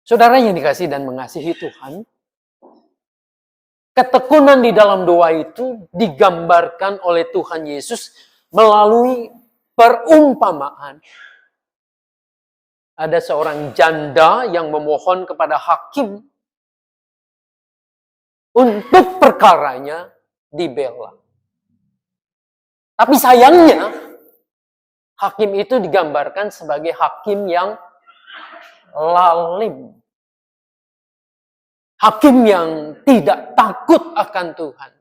Saudara yang dikasihi dan mengasihi Tuhan, ketekunan di dalam doa itu digambarkan oleh Tuhan Yesus melalui perumpamaan. Ada seorang janda yang memohon kepada hakim untuk perkaranya dibela. Tapi sayangnya, hakim itu digambarkan sebagai hakim yang lalim. Hakim yang tidak takut akan Tuhan.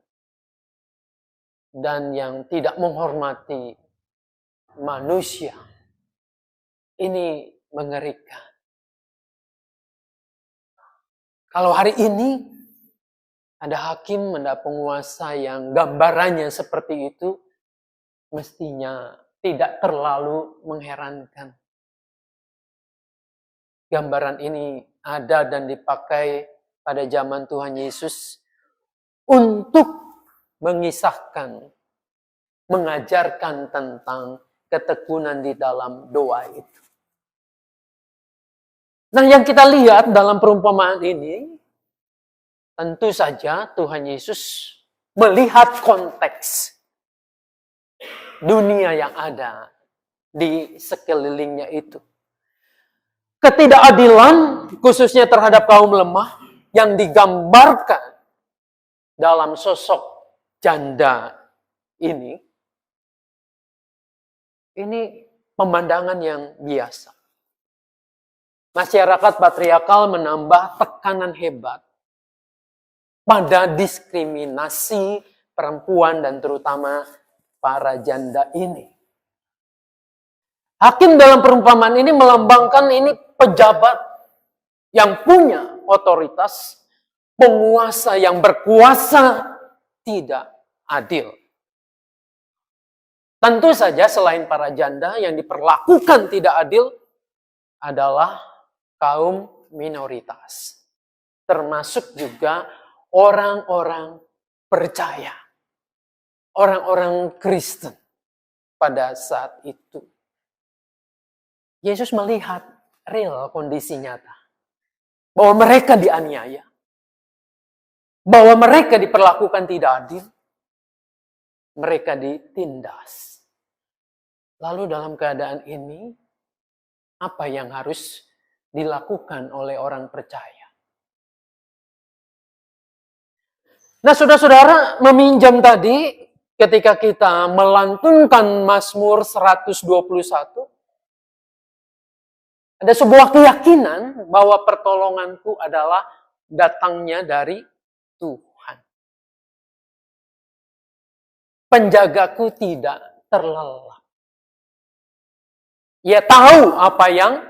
Dan yang tidak menghormati manusia. Ini mengerikan. Kalau hari ini ada hakim, ada penguasa yang gambarannya seperti itu, mestinya tidak terlalu mengherankan. Gambaran ini ada dan dipakai pada zaman Tuhan Yesus untuk mengisahkan, mengajarkan tentang ketekunan di dalam doa itu. Nah, yang kita lihat dalam perumpamaan ini, tentu saja Tuhan Yesus melihat konteks dunia yang ada di sekelilingnya itu. Ketidakadilan, khususnya terhadap kaum lemah, yang digambarkan dalam sosok janda ini pemandangan yang biasa. Masyarakat patriarkal menambah tekanan hebat pada diskriminasi perempuan dan terutama para janda ini. Hakim dalam perumpamaan ini melambangkan ini pejabat yang punya otoritas, penguasa yang berkuasa tidak adil. Tentu saja selain para janda yang diperlakukan tidak adil adalah kaum minoritas. Termasuk juga orang-orang percaya. Orang-orang Kristen pada saat itu. Yesus melihat real kondisi nyata. Bahwa mereka dianiaya. Bahwa mereka diperlakukan tidak adil. Mereka ditindas. Lalu dalam keadaan ini, apa yang harus dilakukan oleh orang percaya? Nah, saudara-saudara, meminjam tadi ketika kita melantunkan Mazmur 121, ada sebuah keyakinan bahwa pertolonganku adalah datangnya dari Tuhan. Penjagaku tidak terlelap. Ia tahu apa yang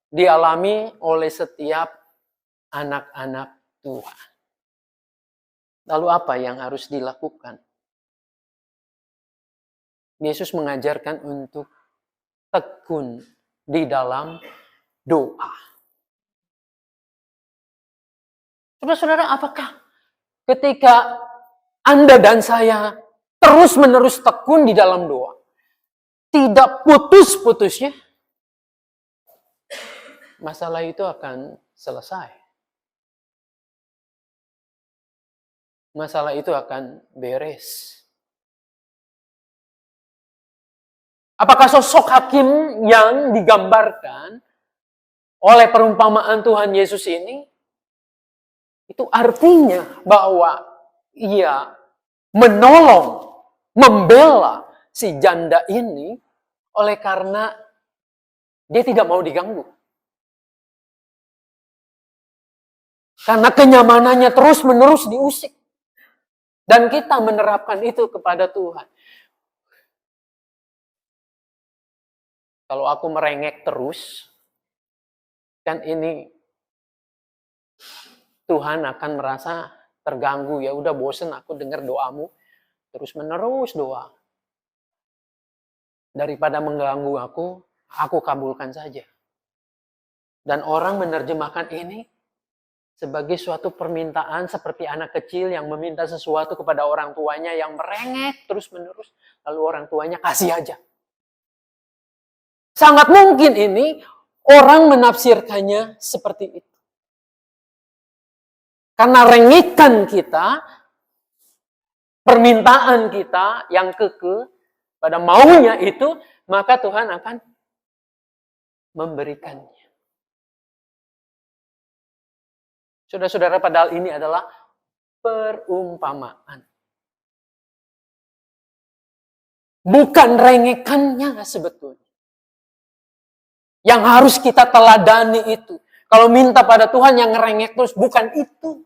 dialami oleh setiap anak-anak Tuhan. Lalu apa yang harus dilakukan? Yesus mengajarkan untuk tekun di dalam doa. Saudara-saudara, apakah ketika Anda dan saya terus-menerus tekun di dalam doa, tidak putus-putusnya, masalah itu akan selesai. Masalah itu akan beres. Apakah sosok hakim yang digambarkan oleh perumpamaan Tuhan Yesus ini, itu artinya bahwa ia menolong, membela si janda ini oleh karena dia tidak mau diganggu. Karena kenyamanannya terus-menerus diusik. Dan kita menerapkan itu kepada Tuhan. Kalau aku merengek terus, kan ini Tuhan akan merasa terganggu. Ya udah bosen aku dengar doamu. Terus-menerus doa. Daripada mengganggu aku kabulkan saja. Dan orang menerjemahkan ini sebagai suatu permintaan seperti anak kecil yang meminta sesuatu kepada orang tuanya yang merengek terus-menerus. Lalu orang tuanya kasih aja. Sangat mungkin ini orang menafsirkannya seperti itu. Karena rengekan kita, permintaan kita yang kekeh pada maunya itu, maka Tuhan akan memberikannya. Saudara-saudara, padahal ini adalah perumpamaan. Bukan rengekannya sebetulnya. Yang harus kita teladani itu. Kalau minta pada Tuhan yang ngerengek terus, bukan itu.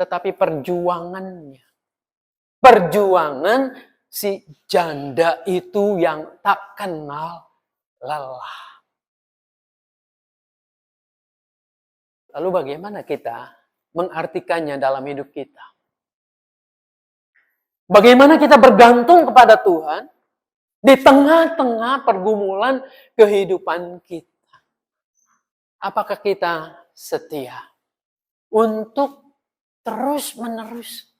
Tetapi perjuangannya. Perjuangan si janda itu yang tak kenal lelah. Lalu bagaimana kita mengartikannya dalam hidup kita? Bagaimana kita bergantung kepada Tuhan di tengah-tengah pergumulan kehidupan kita? Apakah kita setia untuk terus-menerus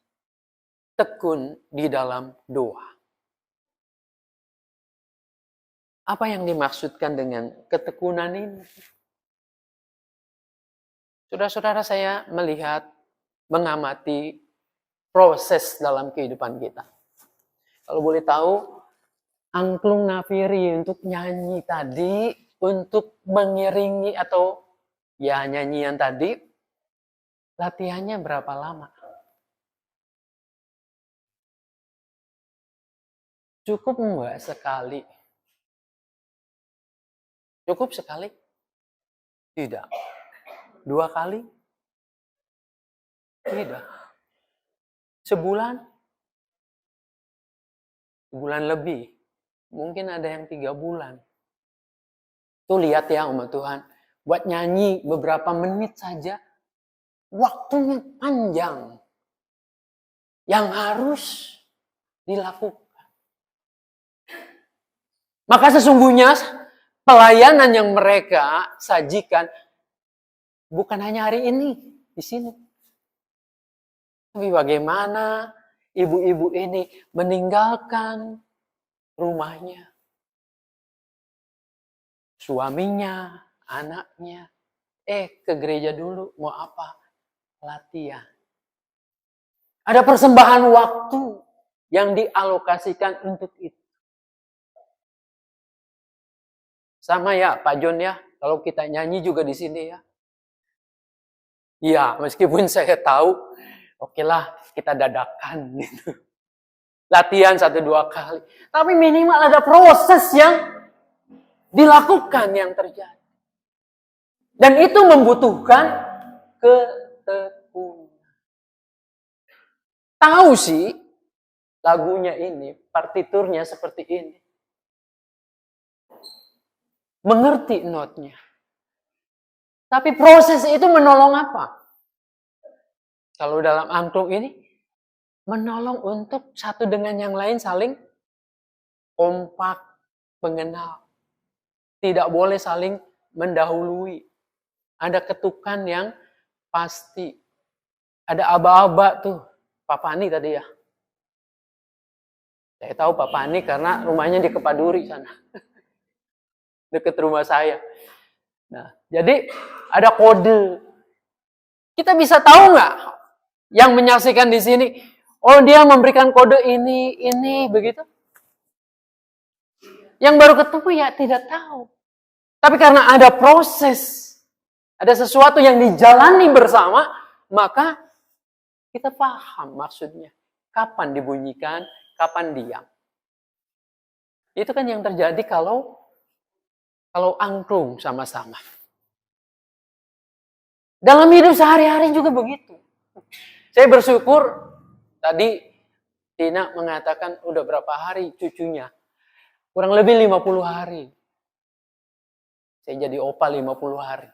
tekun di dalam doa? Apa yang dimaksudkan dengan ketekunan ini? Saudara-saudara, saya melihat, mengamati proses dalam kehidupan kita. Kalau boleh tahu, angklung nafiri untuk nyanyi tadi, untuk mengiringi atau ya nyanyian tadi, latihannya berapa lama? Cukup enggak sekali? Cukup sekali? Tidak. 2 kali? Tidak. Sebulan? Sebulan lebih. Mungkin ada yang 3 bulan. Tuh lihat ya umat Tuhan. Buat nyanyi beberapa menit saja. Waktunya panjang. Yang harus dilakukan. Maka sesungguhnya pelayanan yang mereka sajikan bukan hanya hari ini di sini. Tapi bagaimana ibu-ibu ini meninggalkan rumahnya, suaminya, anaknya, ke gereja dulu, mau apa? Latihan. Ada persembahan waktu yang dialokasikan untuk itu. Sama ya Pak John ya, kalau kita nyanyi juga di sini ya. Ya, meskipun saya tahu, oke lah kita dadakan gitu. Latihan 1-2 kali. Tapi minimal ada proses yang dilakukan yang terjadi. Dan itu membutuhkan ketekunan. Tahu sih lagunya ini, partiturnya seperti ini. Mengerti notnya. Tapi proses itu menolong apa? Kalau dalam angklung ini, menolong untuk satu dengan yang lain saling kompak, mengenal. Tidak boleh saling mendahului. Ada ketukan yang pasti. Ada aba-aba tuh. Pak Pani tadi ya. Saya tahu Pak Pani karena rumahnya di Kepaduri sana. Dekat rumah saya. Nah, jadi ada kode. Kita bisa tahu nggak yang menyaksikan di sini? Oh, dia memberikan kode ini, begitu. Yang baru ketemu ya tidak tahu. Tapi karena ada proses, ada sesuatu yang dijalani bersama, maka kita paham maksudnya. Kapan dibunyikan, kapan diam. Itu kan yang terjadi kalau angklung sama-sama. Dalam hidup sehari-hari juga begitu. Saya bersyukur tadi Tina mengatakan udah berapa hari cucunya. Kurang lebih 50 hari. Saya jadi opa 50 hari.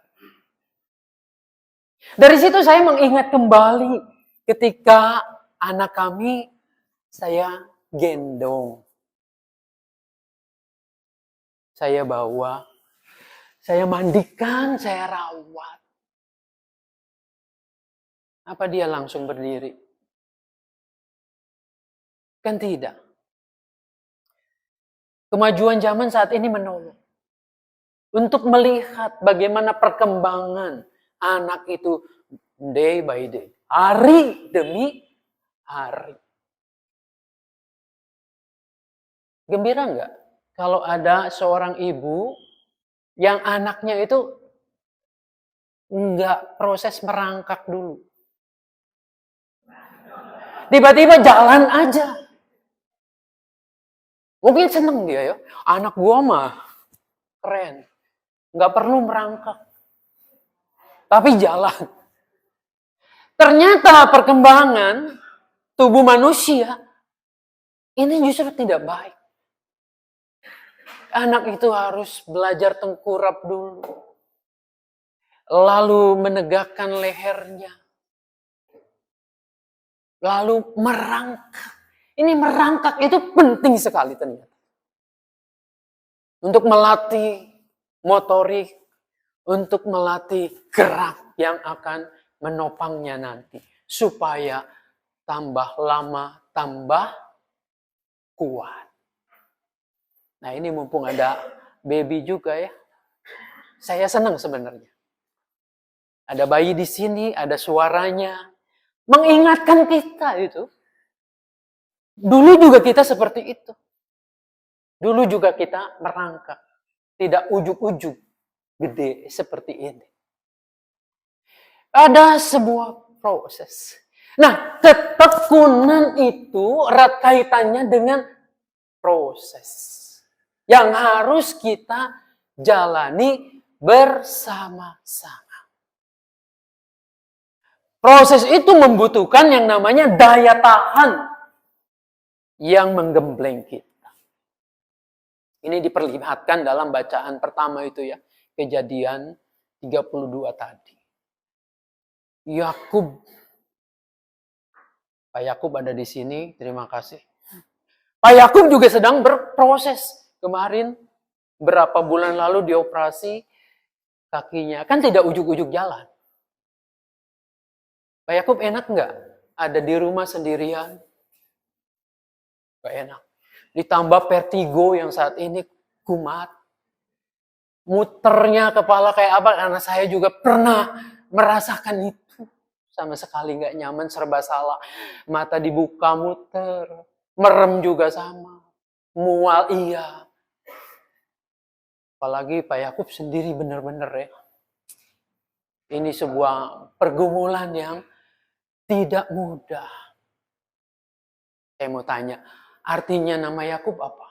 Dari situ saya mengingat kembali ketika anak kami saya gendong. Saya bawa, saya mandikan, saya rawat. Apa dia langsung berdiri? Kan tidak. Kemajuan zaman saat ini menolong. Untuk melihat bagaimana perkembangan anak itu day by day, hari demi hari. Gembira nggak kalau ada seorang ibu yang anaknya itu nggak proses merangkak dulu. Tiba-tiba jalan aja. Mungkin seneng dia ya. Anak gua mah keren. Nggak perlu merangkak. Tapi jalan. Ternyata perkembangan tubuh manusia ini justru tidak baik. Anak itu harus belajar tengkurap dulu. Lalu menegakkan lehernya. Lalu merangkak. Ini merangkak itu penting sekali ternyata. Untuk melatih motorik. Untuk melatih gerak yang akan menopangnya nanti. Supaya tambah lama, tambah kuat. Nah ini mumpung ada baby juga ya. Saya senang sebenarnya. Ada bayi di sini, ada suaranya. Mengingatkan kita itu. Dulu juga kita seperti itu. Dulu juga kita merangkak. Tidak ujuk-ujuk gede seperti ini. Ada sebuah proses. Nah, ketekunan itu erat kaitannya dengan proses yang harus kita jalani bersama-sama. Proses itu membutuhkan yang namanya daya tahan yang menggembleng kita. Ini diperlihatkan dalam bacaan pertama itu ya, Kejadian 32 tadi. Pak Yakub ada di sini, terima kasih. Pak Yakub juga sedang berproses. Kemarin berapa bulan lalu dioperasi kakinya. Kan tidak ujuk-ujuk jalan. Pak Yakub enak nggak? Ada di rumah sendirian. Gak enak. Ditambah vertigo yang saat ini kumat. Muternya kepala kayak apa? Karena saya juga pernah merasakan itu. Sama sekali nggak nyaman, serba salah. Mata dibuka muter. Merem juga sama. Mual iya. Apalagi Pak Yakub sendiri benar-benar ya. Ini sebuah pergumulan yang tidak mudah. Saya mau tanya, artinya nama Yakub apa?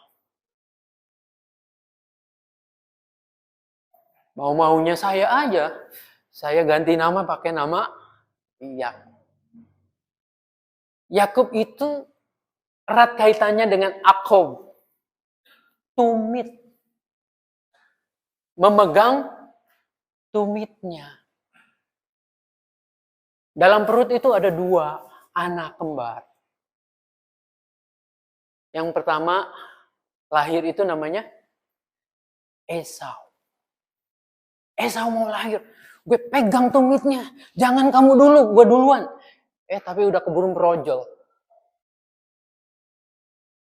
Mau-maunya saya aja. Saya ganti nama pakai nama Yakub. Yakub itu erat kaitannya dengan akob. Tumit. Memegang tumitnya. Dalam perut itu ada 2 anak kembar. Yang pertama lahir itu namanya Esau. Esau mau lahir. Gue pegang tumitnya. Jangan kamu dulu, gue duluan. Tapi udah keburu merojol.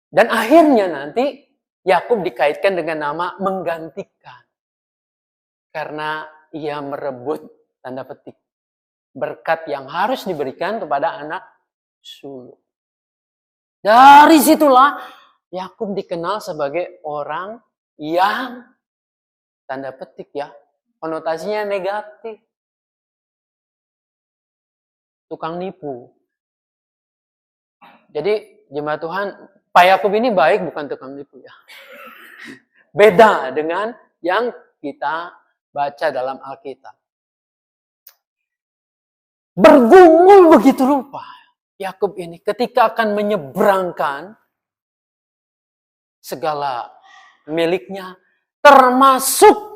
Dan akhirnya nanti Yakub dikaitkan dengan nama menggantikan. Karena ia merebut, tanda petik, berkat yang harus diberikan kepada anak sulung. Dari situlah Yakub dikenal sebagai orang yang, tanda petik ya, konotasinya negatif. Tukang nipu. Jadi jemaat Tuhan, Pak Yakub ini baik bukan tukang nipu ya. Beda dengan yang kita baca dalam Alkitab. Bergumul begitu rupa Yakub ini ketika akan menyeberangkan segala miliknya, termasuk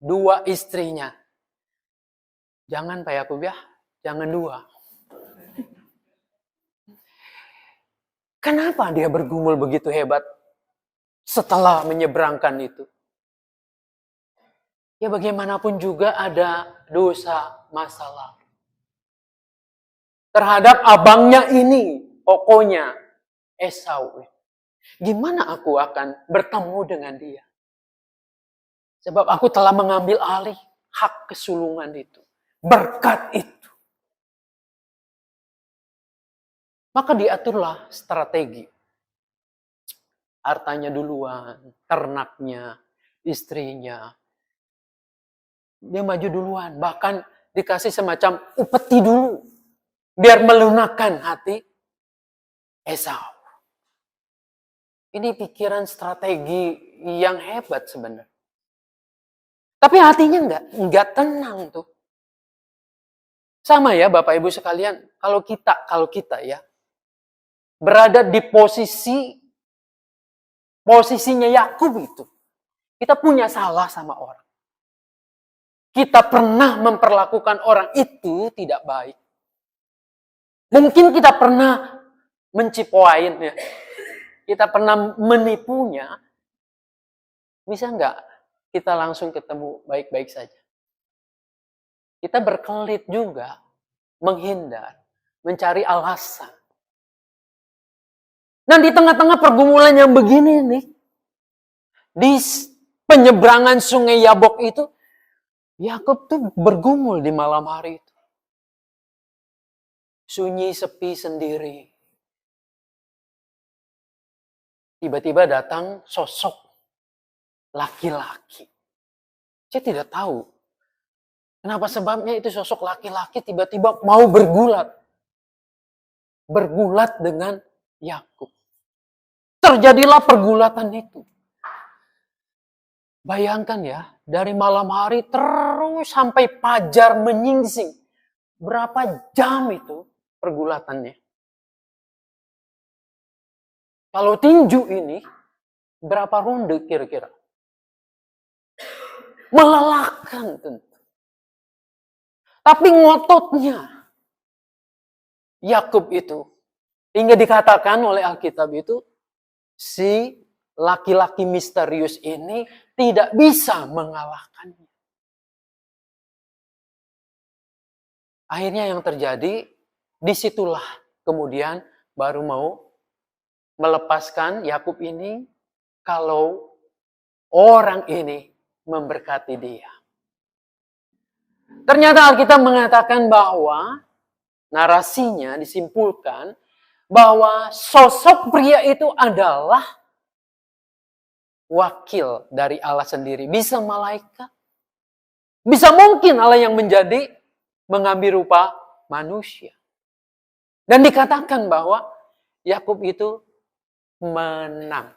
2 istrinya. Jangan Pak Yakub ya, jangan 2. Kenapa dia bergumul begitu hebat setelah menyeberangkan itu? Ya bagaimanapun juga ada dosa masalah. Terhadap abangnya ini, pokoknya Esau. Gimana aku akan bertemu dengan dia? Sebab aku telah mengambil alih hak kesulungan itu. berkat itu. Maka diaturlah strategi. Hartanya duluan, ternaknya, istrinya. Dia maju duluan, bahkan dikasih semacam upeti dulu. Biar melunakkan hati Esau. Ini pikiran strategi yang hebat sebenarnya. Tapi hatinya enggak tenang tuh. Sama ya Bapak Ibu sekalian, kalau kita ya berada di posisinya Yakub itu. Kita punya salah sama orang. Kita pernah memperlakukan orang itu tidak baik. Mungkin kita pernah mencipoain ya. Kita pernah menipunya. Bisa enggak kita langsung ketemu baik-baik saja? Kita berkelit juga, menghindar, mencari alasan. Nah di tengah-tengah pergumulan yang begini nih, di penyeberangan sungai Yabok itu, Yakub tuh bergumul di malam hari itu. Sunyi, sepi, sendiri. Tiba-tiba datang sosok laki-laki. Saya tidak tahu kenapa sebabnya itu sosok laki-laki tiba-tiba mau bergulat. Bergulat dengan Yakub. Terjadilah pergulatan itu. Bayangkan ya, dari malam hari terus sampai fajar menyingsing. Berapa jam itu pergulatannya? Kalau tinju ini, berapa ronde kira-kira? Melelahkan tentu. Tapi ngototnya Yakub itu, hingga dikatakan oleh Alkitab itu, si laki-laki misterius ini tidak bisa mengalahkannya. Akhirnya yang terjadi, disitulah kemudian baru mau melepaskan Yakub ini kalau orang ini memberkati dia. Ternyata Alkitab mengatakan bahwa narasinya disimpulkan bahwa sosok pria itu adalah wakil dari Allah sendiri. Bisa malaikat. Bisa mungkin Allah yang mengambil rupa manusia. Dan dikatakan bahwa Yakub itu menang.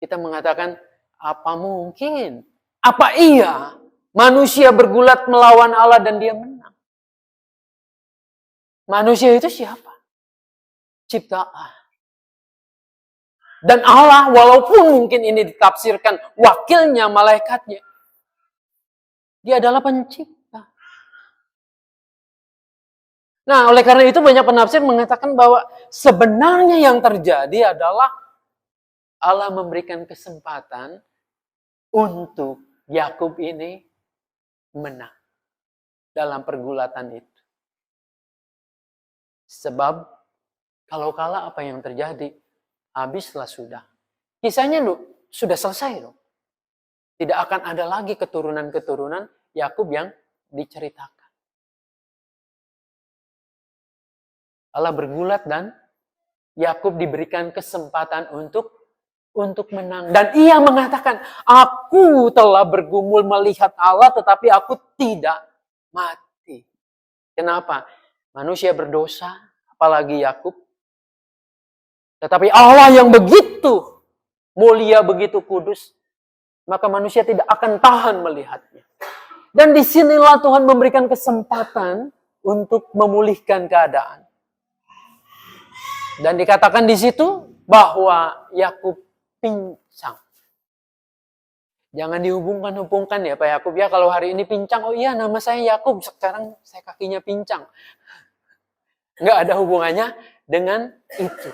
Kita mengatakan, apa mungkin? Apa iya manusia bergulat melawan Allah dan dia menang? Manusia itu siapa? Ciptaan. Dan Allah, walaupun mungkin ini ditafsirkan wakilnya, malaikatnya, dia adalah pencipta. Nah, oleh karena itu banyak penafsir mengatakan bahwa sebenarnya yang terjadi adalah Allah memberikan kesempatan untuk Yakub ini menang dalam pergulatan itu. Sebab kalau kalah apa yang terjadi? Habislah sudah. Kisahnya sudah selesai loh. Tidak akan ada lagi keturunan-keturunan Yakub yang diceritakan. Allah bergulat dan Yakub diberikan kesempatan untuk menang. Dan ia mengatakan, aku telah bergumul melihat Allah tetapi aku tidak mati. Kenapa? Manusia berdosa, apalagi Yakub. Tetapi Allah yang begitu mulia, begitu kudus, maka manusia tidak akan tahan melihatnya. Dan disinilah Tuhan memberikan kesempatan untuk memulihkan keadaan. Dan dikatakan di situ bahwa Yakub pincang. Jangan dihubungkan ya Pak Yakub ya, kalau hari ini pincang, oh iya nama saya Yakub, sekarang saya kakinya pincang. Nggak ada hubungannya dengan itu.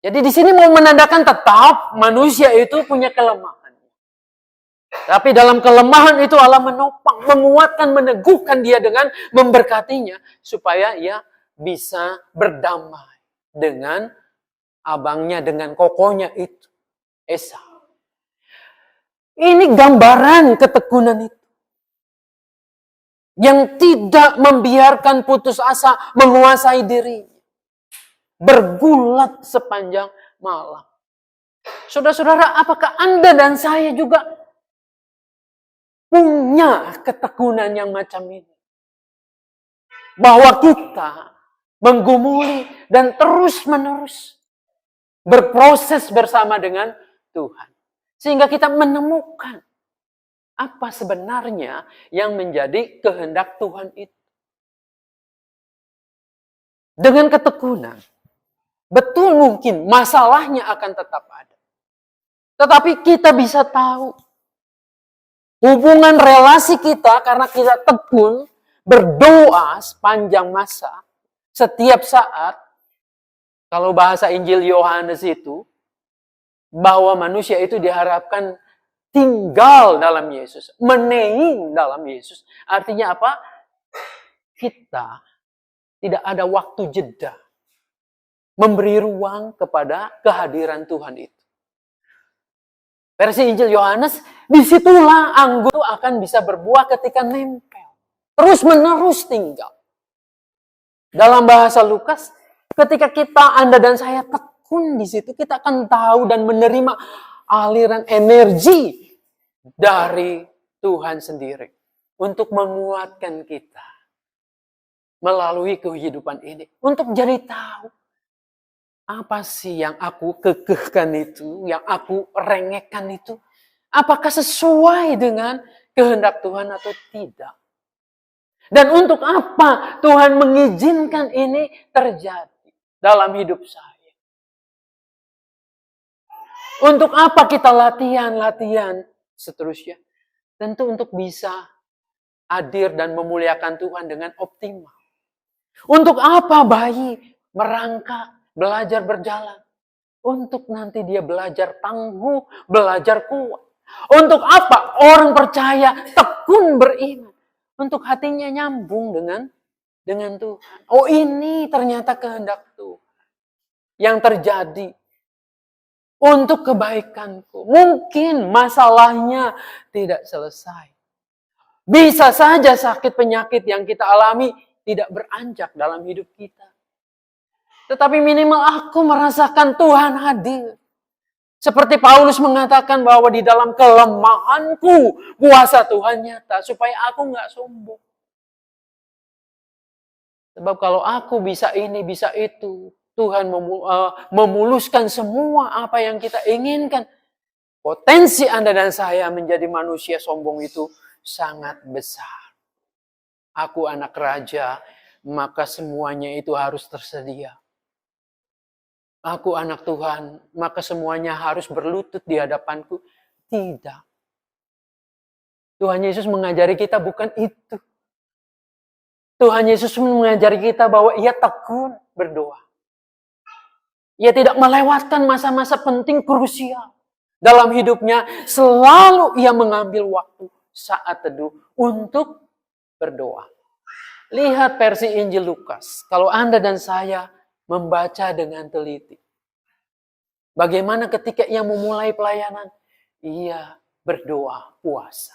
Jadi di sini mau menandakan tetap manusia itu punya kelemahan. Tapi dalam kelemahan itu Allah menopang, menguatkan, meneguhkan dia dengan memberkatinya supaya ia bisa berdamai dengan abangnya, dengan kokonya itu, Esau. Ini gambaran ketekunan itu. Yang tidak membiarkan putus asa menguasai dirinya. Bergulat sepanjang malam. Saudara-saudara, apakah Anda dan saya juga punya ketekunan yang macam ini? Bahwa kita menggumuli dan terus-menerus berproses bersama dengan Tuhan. Sehingga kita menemukan apa sebenarnya yang menjadi kehendak Tuhan itu. Dengan ketekunan, betul mungkin masalahnya akan tetap ada. Tetapi kita bisa tahu hubungan relasi kita karena kita tekun berdoa sepanjang masa, setiap saat. Kalau bahasa Injil Yohanes itu, bahwa manusia itu diharapkan tinggal dalam Yesus, meneing dalam Yesus. Artinya apa? Kita tidak ada waktu jeda memberi ruang kepada kehadiran Tuhan itu. Versi Injil Yohanes, disitulah anggur akan bisa berbuah ketika nempel. Terus menerus tinggal. Dalam bahasa Lukas, ketika kita, Anda dan saya tekun di situ, kita akan tahu dan menerima aliran energi dari Tuhan sendiri untuk menguatkan kita melalui kehidupan ini. Untuk jadi tahu apa sih yang aku kekehkan itu, yang aku rengekkan itu, apakah sesuai dengan kehendak Tuhan atau tidak. Dan untuk apa Tuhan mengizinkan ini terjadi dalam hidup saya? Untuk apa kita latihan seterusnya? Tentu untuk bisa hadir dan memuliakan Tuhan dengan optimal. Untuk apa bayi merangkak, belajar berjalan? Untuk nanti dia belajar tangguh, belajar kuat. Untuk apa orang percaya tekun beriman? Untuk hatinya nyambung dengan Tuhan. Oh, ini ternyata kehendak Tuhan yang terjadi untuk kebaikanku. Mungkin masalahnya tidak selesai. Bisa saja sakit penyakit yang kita alami tidak beranjak dalam hidup kita. Tetapi minimal aku merasakan Tuhan hadir. Seperti Paulus mengatakan bahwa di dalam kelemahanku kuasa Tuhan nyata. Supaya aku nggak sombong. Sebab kalau aku bisa ini, bisa itu. Tuhan memuluskan semua apa yang kita inginkan. Potensi Anda dan saya menjadi manusia sombong itu sangat besar. Aku anak raja, maka semuanya itu harus tersedia. Aku anak Tuhan, maka semuanya harus berlutut di hadapanku. Tidak. Tuhan Yesus mengajari kita bukan itu. Tuhan Yesus mengajari kita bahwa ia tekun berdoa. Ia tidak melewatkan masa-masa penting krusial dalam hidupnya. Selalu ia mengambil waktu saat teduh untuk berdoa. Lihat versi Injil Lukas. Kalau Anda dan saya membaca dengan teliti. Bagaimana ketika ia memulai pelayanan, ia berdoa puasa.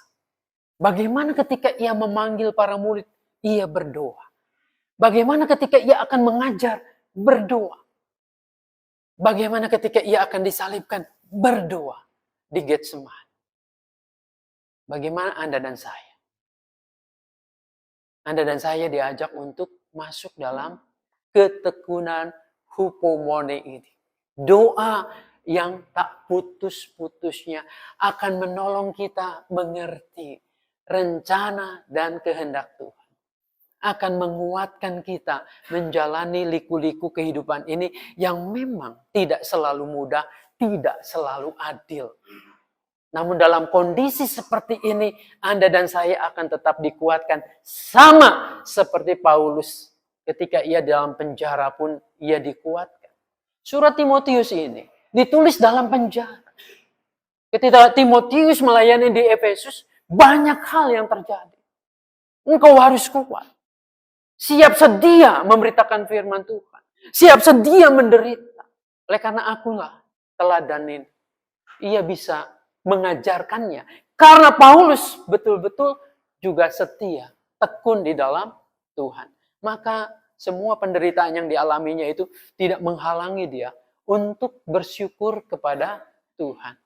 Bagaimana ketika ia memanggil para murid, ia berdoa. Bagaimana ketika ia akan mengajar, berdoa. Bagaimana ketika ia akan disalibkan, berdoa di Getsemani. Bagaimana Anda dan saya? Anda dan saya diajak untuk masuk dalam ketekunan hupomone ini. Doa yang tak putus-putusnya akan menolong kita mengerti rencana dan kehendak Tuhan. Akan menguatkan kita menjalani liku-liku kehidupan ini yang memang tidak selalu mudah, tidak selalu adil. Namun dalam kondisi seperti ini, Anda dan saya akan tetap dikuatkan sama seperti Paulus. Ketika ia dalam penjara pun ia dikuatkan. Surat Timotius ini ditulis dalam penjara. Ketika Timotius melayani di Efesus, banyak hal yang terjadi. Engkau harus kuat. Siap sedia memberitakan firman Tuhan. Siap sedia menderita. Oleh karena akulah teladan ini. Ia bisa mengajarkannya. Karena Paulus betul-betul juga setia, tekun di dalam Tuhan. Maka semua penderitaan yang dialaminya itu tidak menghalangi dia untuk bersyukur kepada Tuhan.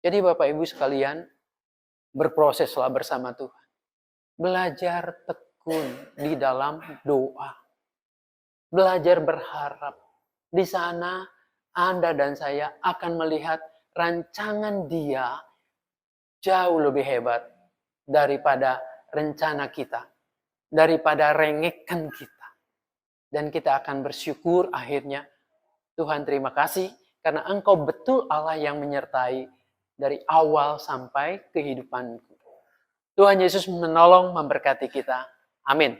Jadi Bapak Ibu sekalian, berproseslah bersama Tuhan. Belajar tekun di dalam doa. Belajar berharap. Di sana Anda dan saya akan melihat rancangan Dia jauh lebih hebat daripada rencana kita, daripada rengekan kita. Dan kita akan bersyukur akhirnya, Tuhan terima kasih karena Engkau betul Allah yang menyertai dari awal sampai kehidupanku. Tuhan Yesus menolong memberkati kita. Amin.